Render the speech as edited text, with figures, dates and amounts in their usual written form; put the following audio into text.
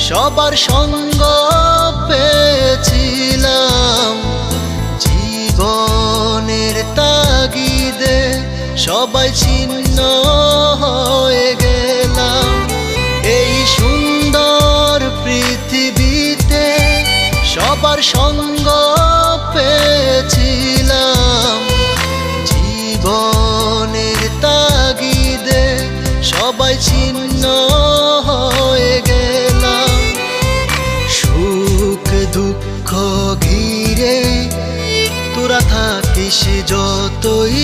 সবার সঙ্গ পেয়েছিলাম, জীবনের তাগিদে সবাই ছিন্ন হয়ে গেলাম। এই সুন্দর পৃথিবীতে সবার সঙ্গ পেয়েছিলাম, জীবনের তাগিদে সবাই ছিন্ন হয়ে গেলাম। সুখ দুঃখ ঘিরে তোরা থাকিস যতই